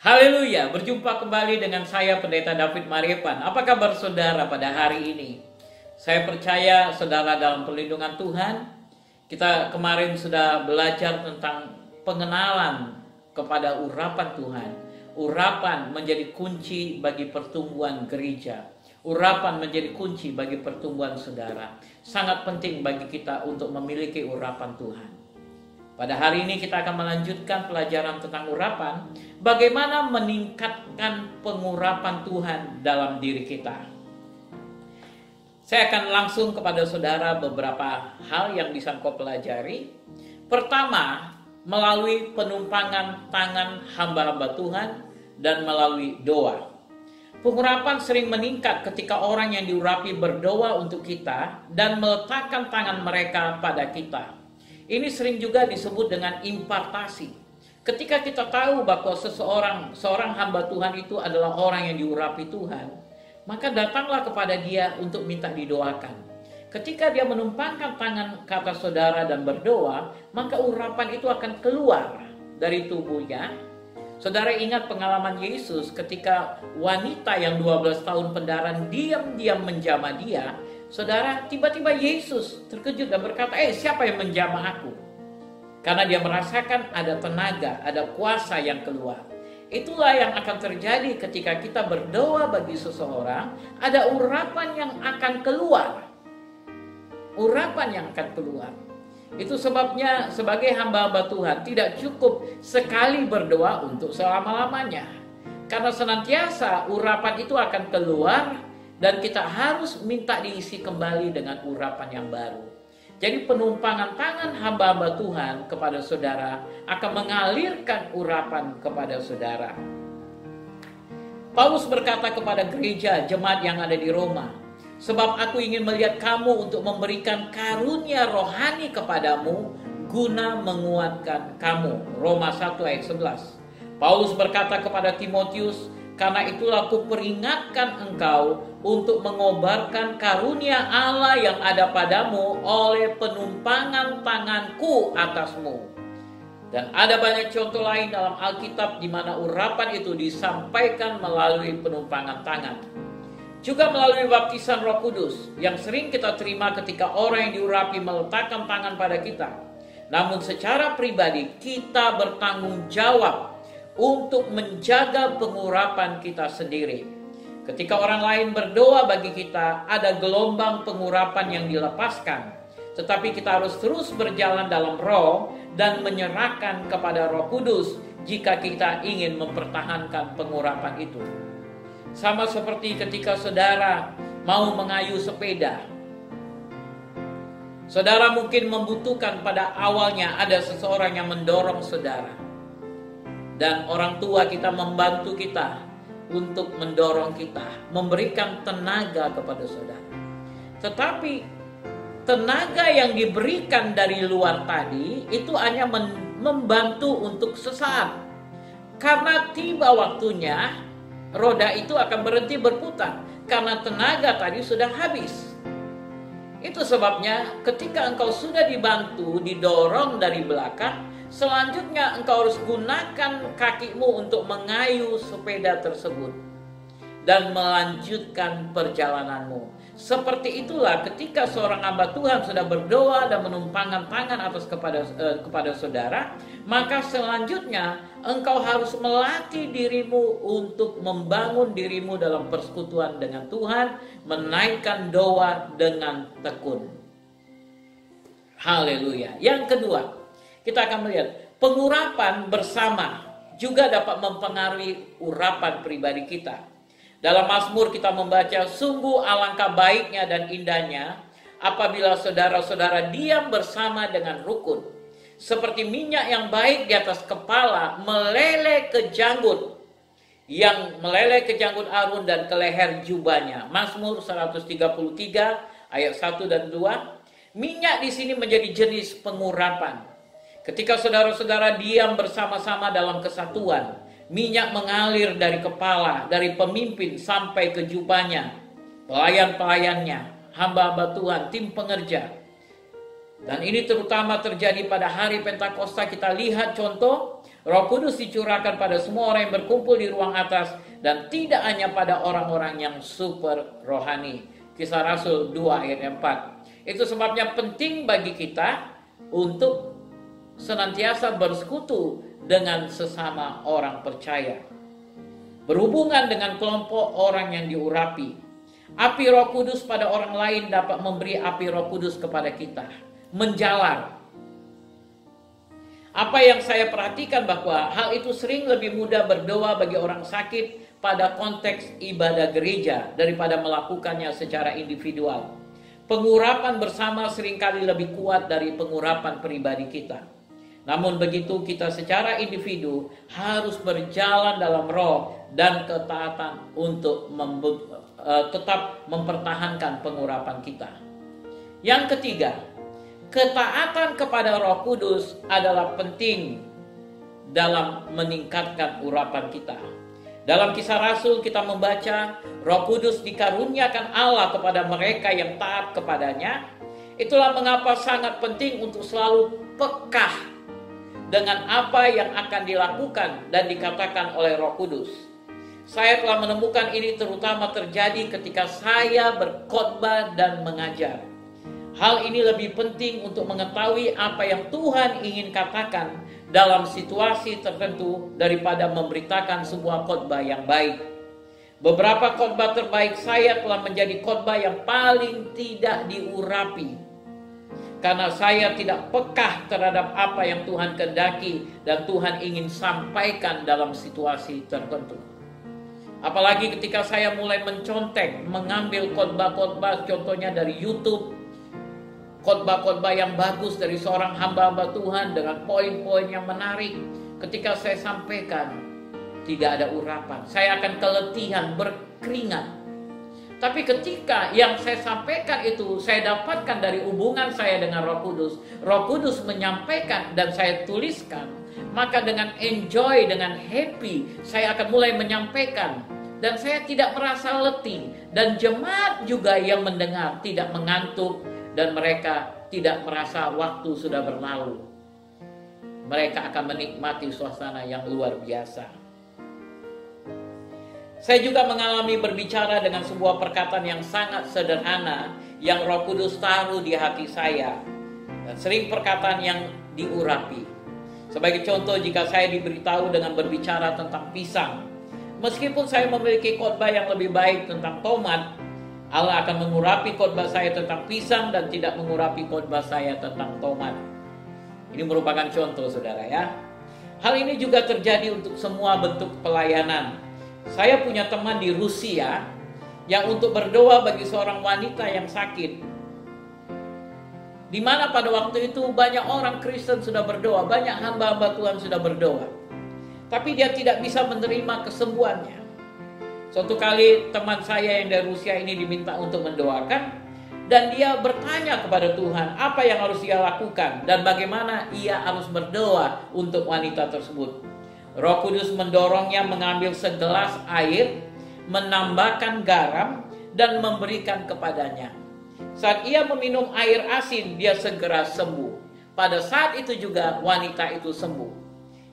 Haleluya, berjumpa kembali dengan saya Pendeta David Mariepan. Apa kabar saudara pada hari ini? Saya percaya saudara dalam perlindungan Tuhan. Kita kemarin sudah belajar tentang pengenalan kepada urapan Tuhan. Urapan menjadi kunci bagi pertumbuhan gereja. Urapan menjadi kunci bagi pertumbuhan saudara. Sangat penting bagi kita untuk memiliki urapan Tuhan. Pada hari ini kita akan melanjutkan pelajaran tentang urapan, bagaimana meningkatkan pengurapan Tuhan dalam diri kita. Saya akan langsung kepada saudara beberapa hal yang bisa kau pelajari. Pertama, melalui penumpangan tangan hamba-hamba Tuhan dan melalui doa. Pengurapan sering meningkat ketika orang yang diurapi berdoa untuk kita dan meletakkan tangan mereka pada kita. Ini sering juga disebut dengan impartasi. Ketika kita tahu bahwa seorang hamba Tuhan itu adalah orang yang diurapi Tuhan, maka datanglah kepada dia untuk minta didoakan. Ketika dia menumpangkan tangan ke atas saudara dan berdoa, maka urapan itu akan keluar dari tubuhnya. Saudara ingat pengalaman Yesus ketika wanita yang 12 tahun pendaran diam-diam menjamah dia. Saudara, tiba-tiba Yesus terkejut dan berkata, siapa yang menjamah aku? Karena dia merasakan ada tenaga, ada kuasa yang keluar. Itulah yang akan terjadi ketika kita berdoa bagi seseorang, ada urapan yang akan keluar. Urapan yang akan keluar. Itu sebabnya sebagai hamba-hamba Tuhan tidak cukup sekali berdoa untuk selama-lamanya. Karena senantiasa urapan itu akan keluar, dan kita harus minta diisi kembali dengan urapan yang baru. Jadi penumpangan tangan hamba-hamba Tuhan kepada saudara akan mengalirkan urapan kepada saudara. Paulus berkata kepada gereja jemaat yang ada di Roma, sebab aku ingin melihat kamu untuk memberikan karunia rohani kepadamu guna menguatkan kamu. Roma 1 ayat 11. Paulus berkata kepada Timotius, karena itulah aku peringatkan engkau untuk mengobarkan karunia Allah yang ada padamu oleh penumpangan tanganku atasmu. Dan ada banyak contoh lain dalam Alkitab di mana urapan itu disampaikan melalui penumpangan tangan. Juga melalui baptisan Roh Kudus yang sering kita terima ketika orang yang diurapi meletakkan tangan pada kita. Namun secara pribadi kita bertanggung jawab untuk menjaga pengurapan kita sendiri. Ketika orang lain berdoa bagi kita, ada gelombang pengurapan yang dilepaskan. Tetapi kita harus terus berjalan dalam roh dan menyerahkan kepada Roh Kudus jika kita ingin mempertahankan pengurapan itu. Sama seperti ketika saudara mau mengayuh sepeda. Saudara mungkin membutuhkan pada awalnya ada seseorang yang mendorong saudara. Dan orang tua kita membantu kita untuk mendorong kita, memberikan tenaga kepada saudara. Tetapi tenaga yang diberikan dari luar tadi itu hanya membantu untuk sesaat. Karena tiba waktunya roda itu akan berhenti berputar karena tenaga tadi sudah habis. Itu sebabnya ketika engkau sudah dibantu, didorong dari belakang, selanjutnya engkau harus gunakan kakimu untuk mengayuh sepeda tersebut dan melanjutkan perjalananmu. Seperti itulah ketika seorang hamba Tuhan sudah berdoa dan menumpangkan tangan atas kepada saudara, maka selanjutnya engkau harus melatih dirimu untuk membangun dirimu dalam persekutuan dengan Tuhan, menaikkan doa dengan tekun. Haleluya. Yang kedua, kita akan melihat pengurapan bersama juga dapat mempengaruhi urapan pribadi kita. Dalam Mazmur kita membaca, sungguh alangkah baiknya dan indahnya apabila saudara-saudara diam bersama dengan rukun. Seperti minyak yang baik di atas kepala meleleh ke janggut, yang meleleh ke janggut Harun dan ke leher jubahnya. Mazmur 133 ayat 1 dan 2. Minyak di sini menjadi jenis pengurapan. Ketika saudara-saudara diam bersama-sama dalam kesatuan, minyak mengalir dari kepala, dari pemimpin sampai ke jubahnya, pelayan-pelayannya, hamba-hamba Tuhan, tim pengerja. Dan ini terutama terjadi pada hari Pentakosta. Kita lihat contoh Roh Kudus dicurahkan pada semua orang yang berkumpul di ruang atas dan tidak hanya pada orang-orang yang super rohani. Kisah Rasul 2 ayat 4. Itu sebabnya penting bagi kita untuk senantiasa bersekutu dengan sesama orang percaya. Berhubungan dengan kelompok orang yang diurapi. Api Roh Kudus pada orang lain dapat memberi api Roh Kudus kepada kita. Menjalar. Apa yang saya perhatikan bahwa hal itu sering lebih mudah berdoa bagi orang sakit pada konteks ibadah gereja daripada melakukannya secara individual. Pengurapan bersama seringkali lebih kuat dari pengurapan pribadi kita. Namun begitu kita secara individu harus berjalan dalam roh dan ketaatan untuk tetap mempertahankan pengurapan kita. Yang ketiga, ketaatan kepada Roh Kudus adalah penting dalam meningkatkan urapan kita. Dalam Kisah Rasul kita membaca Roh Kudus dikaruniakan Allah kepada mereka yang taat kepadanya. Itulah mengapa sangat penting untuk selalu peka dengan apa yang akan dilakukan dan dikatakan oleh Roh Kudus. Saya telah menemukan ini terutama terjadi ketika saya berkhotbah dan mengajar. Hal ini lebih penting untuk mengetahui apa yang Tuhan ingin katakan dalam situasi tertentu daripada memberitakan sebuah khotbah yang baik. Beberapa khotbah terbaik saya telah menjadi khotbah yang paling tidak diurapi, karena saya tidak peka terhadap apa yang Tuhan kehendaki dan Tuhan ingin sampaikan dalam situasi tertentu. Apalagi ketika saya mulai mencontek, mengambil khotbah-khotbah contohnya dari YouTube, khotbah-khotbah yang bagus dari seorang hamba-hamba Tuhan dengan poin-poin yang menarik. Ketika saya sampaikan, tidak ada urapan. Saya akan keletihan, berkeringat. Tapi ketika yang saya sampaikan itu saya dapatkan dari hubungan saya dengan Roh Kudus menyampaikan dan saya tuliskan, maka dengan enjoy, dengan happy, saya akan mulai menyampaikan. Dan saya tidak merasa letih. Dan jemaat juga yang mendengar tidak mengantuk. Dan mereka tidak merasa waktu sudah berlalu. Mereka akan menikmati suasana yang luar biasa. Saya juga mengalami berbicara dengan sebuah perkataan yang sangat sederhana yang Roh Kudus taruh di hati saya. Dan sering perkataan yang diurapi. Sebagai contoh, jika saya diberitahu dengan berbicara tentang pisang, meskipun saya memiliki khotbah yang lebih baik tentang tomat, Allah akan mengurapi khotbah saya tentang pisang dan tidak mengurapi khotbah saya tentang tomat. Ini merupakan contoh, saudara ya. Hal ini juga terjadi untuk semua bentuk pelayanan. Saya punya teman di Rusia yang untuk berdoa bagi seorang wanita yang sakit, di mana pada waktu itu banyak orang Kristen sudah berdoa, banyak hamba-hamba Tuhan sudah berdoa, tapi dia tidak bisa menerima kesembuhannya. Suatu kali teman saya yang dari Rusia ini diminta untuk mendoakan, dan dia bertanya kepada Tuhan apa yang harus dia lakukan dan bagaimana ia harus berdoa untuk wanita tersebut. Roh Kudus mendorongnya mengambil segelas air, menambahkan garam dan memberikan kepadanya. Saat ia meminum air asin, dia segera sembuh. Pada saat itu juga wanita itu sembuh.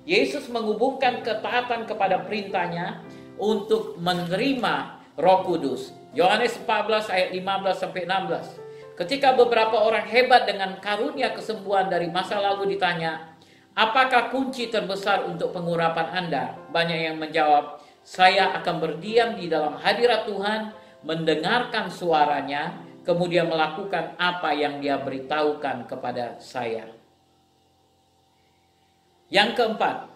Yesus menghubungkan ketaatan kepada perintahnya untuk menerima Roh Kudus. Yohanes 14 ayat 15 sampai 16. Ketika beberapa orang hebat dengan karunia kesembuhan dari masa lalu ditanya, apakah kunci terbesar untuk pengurapan Anda? Banyak yang menjawab, saya akan berdiam di dalam hadirat Tuhan, mendengarkan suaranya, kemudian melakukan apa yang dia beritahukan kepada saya. Yang keempat,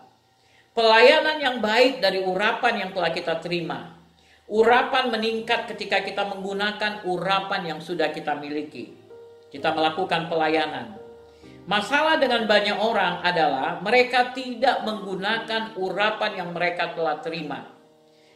pelayanan yang baik dari urapan yang telah kita terima. Urapan meningkat ketika kita menggunakan urapan yang sudah kita miliki. Kita melakukan pelayanan. Masalah dengan banyak orang adalah mereka tidak menggunakan urapan yang mereka telah terima.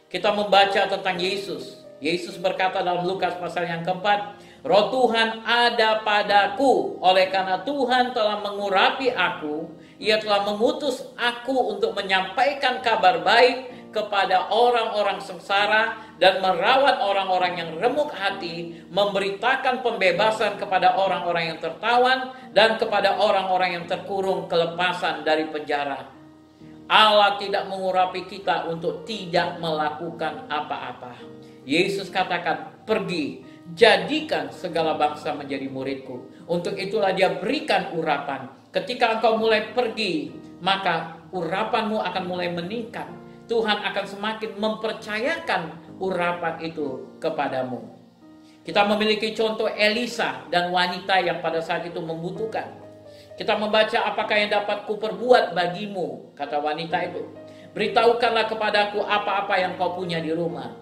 Kita membaca tentang Yesus. Yesus berkata dalam Lukas pasal yang keempat, Roh Tuhan ada padaku, oleh karena Tuhan telah mengurapi aku, Ia telah mengutus aku untuk menyampaikan kabar baik kepada orang-orang sengsara dan merawat orang-orang yang remuk hati, memberitakan pembebasan kepada orang-orang yang tertawan dan kepada orang-orang yang terkurung kelepasan dari penjara. Allah tidak mengurapi kita untuk tidak melakukan apa-apa. Yesus katakan, pergi, jadikan segala bangsa menjadi muridku. Untuk itulah dia berikan urapan. Ketika engkau mulai pergi, maka urapanmu akan mulai meningkat. Tuhan akan semakin mempercayakan urapan itu kepadamu. Kita memiliki contoh Elisa dan wanita yang pada saat itu membutuhkan. Kita membaca, apakah yang dapat kuperbuat bagimu, kata wanita itu. Beritahukanlah kepadaku apa-apa yang kau punya di rumah.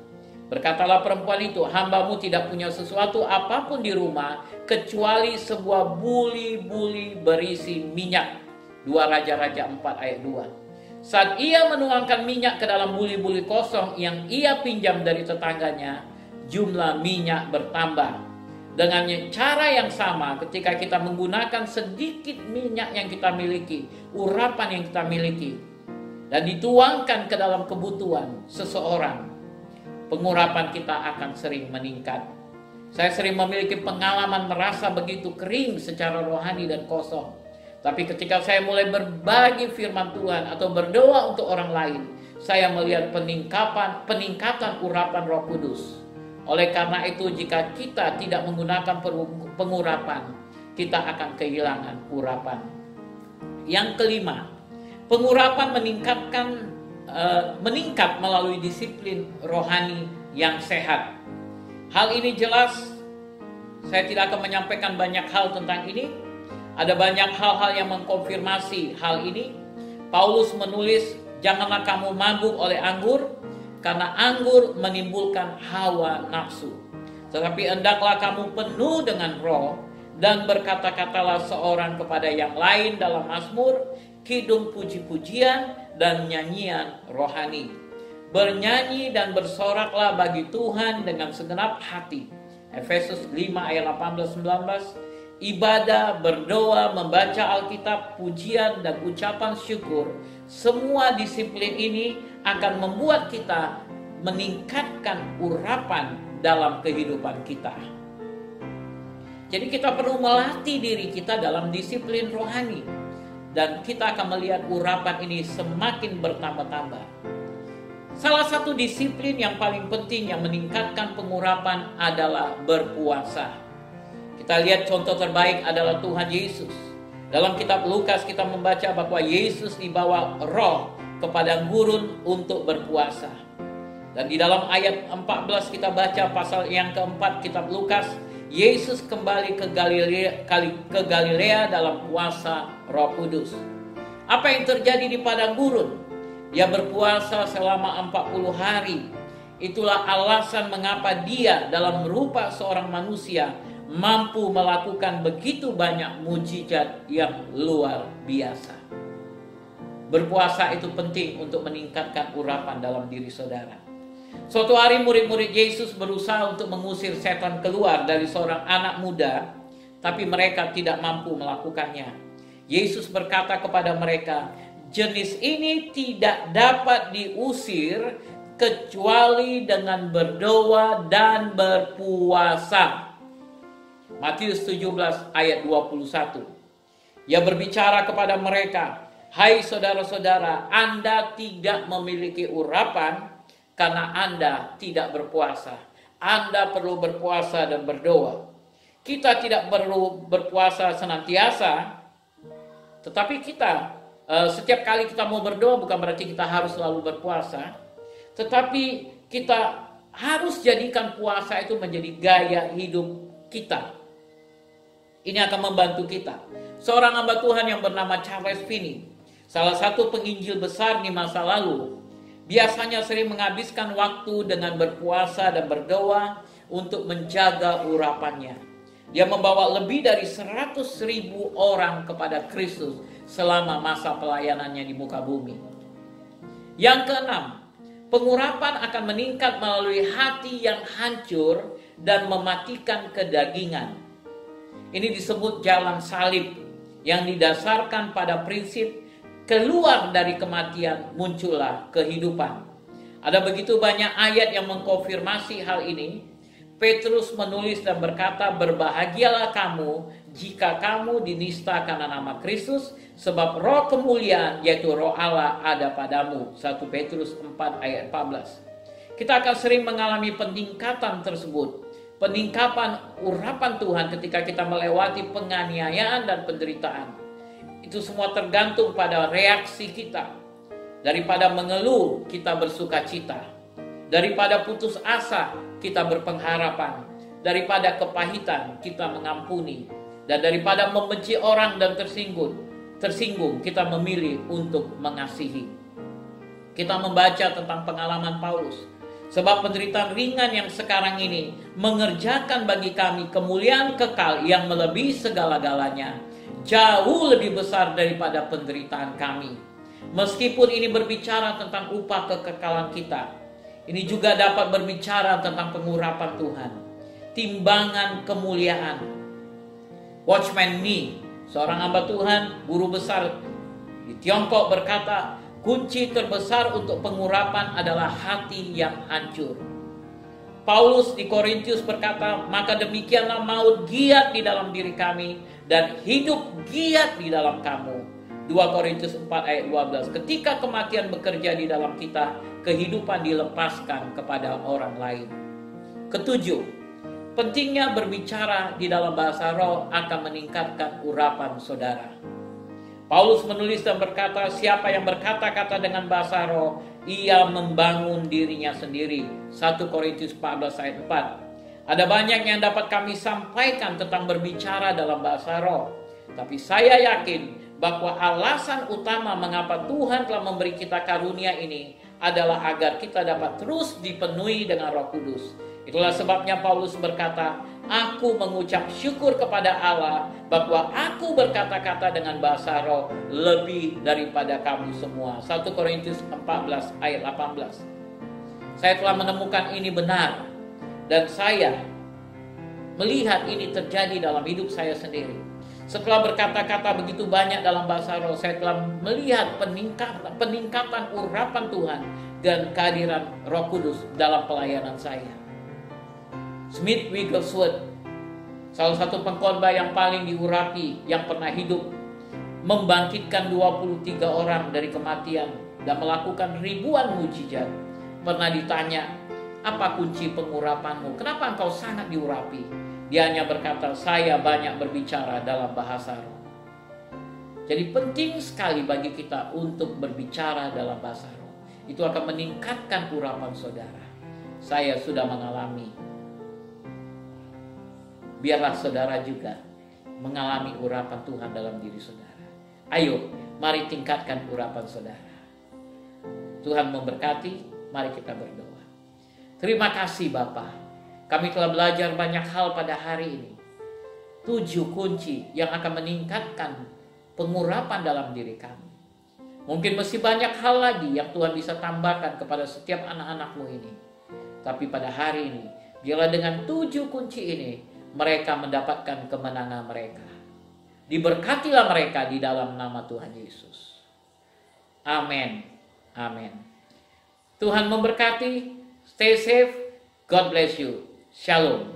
Berkatalah perempuan itu, hambamu tidak punya sesuatu apapun di rumah, kecuali sebuah buli-buli berisi minyak. 2 Raja-Raja 4 ayat 2. Saat ia menuangkan minyak ke dalam buli-buli kosong yang ia pinjam dari tetangganya, jumlah minyak bertambah. Dengan cara yang sama, ketika kita menggunakan sedikit minyak yang kita miliki, urapan yang kita miliki, dan dituangkan ke dalam kebutuhan seseorang, pengurapan kita akan sering meningkat. Saya sering memiliki pengalaman merasa begitu kering secara rohani dan kosong. Tapi ketika saya mulai berbagi firman Tuhan atau berdoa untuk orang lain, saya melihat peningkatan urapan Roh Kudus. Oleh karena itu, jika kita tidak menggunakan pengurapan, kita akan kehilangan urapan. Yang kelima, pengurapan meningkat melalui disiplin rohani yang sehat. Hal ini jelas, saya tidak akan menyampaikan banyak hal tentang ini. Ada banyak hal-hal yang mengkonfirmasi hal ini. Paulus menulis, janganlah kamu mabuk oleh anggur, karena anggur menimbulkan hawa nafsu. Tetapi hendaklah kamu penuh dengan roh, dan berkata-katalah seorang kepada yang lain dalam mazmur, kidung puji-pujian, dan nyanyian rohani. Bernyanyi dan bersoraklah bagi Tuhan dengan segenap hati. Efesus 5 ayat 18-19. Ibadah, berdoa, membaca Alkitab, pujian, dan ucapan syukur. Semua disiplin ini akan membuat kita meningkatkan urapan dalam kehidupan kita. Jadi kita perlu melatih diri kita dalam disiplin rohani. Dan kita akan melihat urapan ini semakin bertambah-tambah. Salah satu disiplin yang paling penting yang meningkatkan pengurapan adalah berpuasa. Kita lihat contoh terbaik adalah Tuhan Yesus. Dalam kitab Lukas kita membaca bahwa Yesus dibawa roh ke padang gurun untuk berpuasa. Dan di dalam ayat 14 kita baca pasal yang keempat kitab Lukas, Yesus kembali ke Galilea dalam kuasa Roh Kudus. Apa yang terjadi di padang gurun? Dia berpuasa selama 40 hari. Itulah alasan mengapa dia dalam rupa seorang manusia mampu melakukan begitu banyak mujizat yang luar biasa. Berpuasa itu penting untuk meningkatkan urapan dalam diri saudara. Suatu hari murid-murid Yesus berusaha untuk mengusir setan keluar dari seorang anak muda, tapi mereka tidak mampu melakukannya. Yesus berkata kepada mereka, jenis ini tidak dapat diusir kecuali dengan berdoa dan berpuasa. Matius 17 ayat 21. Ia berbicara kepada mereka, hai saudara-saudara, Anda tidak memiliki urapan karena Anda tidak berpuasa. Anda perlu berpuasa dan berdoa. Kita tidak perlu berpuasa senantiasa, tetapi kita setiap kali kita mau berdoa bukan berarti kita harus selalu berpuasa, tetapi kita harus jadikan puasa itu menjadi gaya hidup kita. Ini akan membantu kita. Seorang hamba Tuhan yang bernama Charles Finney, salah satu penginjil besar di masa lalu, biasanya sering menghabiskan waktu dengan berpuasa dan berdoa untuk menjaga urapannya. Dia membawa lebih dari 100.000 orang kepada Kristus selama masa pelayanannya di muka bumi. Yang keenam, pengurapan akan meningkat melalui hati yang hancur dan mematikan kedagingan. Ini disebut jalan salib yang didasarkan pada prinsip keluar dari kematian muncullah kehidupan. Ada begitu banyak ayat yang mengkonfirmasi hal ini. Petrus menulis dan berkata, berbahagialah kamu jika kamu dinistakan nama Kristus, sebab roh kemuliaan yaitu roh Allah ada padamu. 1 Petrus 4 ayat 14. Kita akan sering mengalami peningkatan tersebut, peningkatan urapan Tuhan ketika kita melewati penganiayaan dan penderitaan. Itu semua tergantung pada reaksi kita. Daripada mengeluh, kita bersuka cita. Daripada putus asa, kita berpengharapan. Daripada kepahitan, kita mengampuni. Dan daripada membenci orang dan tersinggung, kita memilih untuk mengasihi. Kita membaca tentang pengalaman Paulus. Sebab penderitaan ringan yang sekarang ini mengerjakan bagi kami kemuliaan kekal yang melebihi segala-galanya. Jauh lebih besar daripada penderitaan kami. Meskipun ini berbicara tentang upah kekekalan kita, ini juga dapat berbicara tentang pengurapan Tuhan. Timbangan kemuliaan. Watchman Nee, seorang hamba Tuhan, guru besar di Tiongkok, berkata, kunci terbesar untuk pengurapan adalah hati yang hancur. Paulus di Korintus berkata, maka demikianlah maut giat di dalam diri kami dan hidup giat di dalam kamu. 2 Korintus 4 ayat 12. Ketika kematian bekerja di dalam kita, kehidupan dilepaskan kepada orang lain. Ketujuh, pentingnya berbicara di dalam bahasa roh akan meningkatkan urapan saudara. Paulus menulis dan berkata, siapa yang berkata-kata dengan bahasa roh, ia membangun dirinya sendiri. 1 Korintus 14 ayat 4. Ada banyak yang dapat kami sampaikan tentang berbicara dalam bahasa roh. Tapi saya yakin bahwa alasan utama mengapa Tuhan telah memberi kita karunia ini adalah agar kita dapat terus dipenuhi dengan Roh Kudus. Itulah sebabnya Paulus berkata, aku mengucap syukur kepada Allah bahwa aku berkata-kata dengan bahasa roh lebih daripada kamu semua. 1 Korintus 14 ayat 18. Saya telah menemukan ini benar dan saya melihat ini terjadi dalam hidup saya sendiri. Setelah berkata-kata begitu banyak dalam bahasa roh, saya telah melihat peningkatan urapan Tuhan dan kehadiran Roh Kudus dalam pelayanan saya. Smith Wigglesworth, salah satu pengkhotbah yang paling diurapi yang pernah hidup, membangkitkan 23 orang dari kematian dan melakukan ribuan mujizat. Pernah ditanya, apa kunci pengurapanmu? Kenapa engkau sangat diurapi? Dia hanya berkata, saya banyak berbicara dalam bahasa roh. Jadi penting sekali bagi kita untuk berbicara dalam bahasa roh. Itu akan meningkatkan urapan saudara. Saya sudah mengalami. Biarlah saudara juga mengalami urapan Tuhan dalam diri saudara. Ayo, mari tingkatkan urapan saudara. Tuhan memberkati, mari kita berdoa. Terima kasih Bapa. Kami telah belajar banyak hal pada hari ini. 7 kunci yang akan meningkatkan pengurapan dalam diri kami. Mungkin masih banyak hal lagi yang Tuhan bisa tambahkan kepada setiap anak-anak-Mu ini. Tapi pada hari ini, biarlah dengan 7 kunci ini, mereka mendapatkan kemenangan mereka. Diberkatilah mereka di dalam nama Tuhan Yesus. Amin. Amin. Tuhan memberkati. Stay safe. God bless you. Shalom.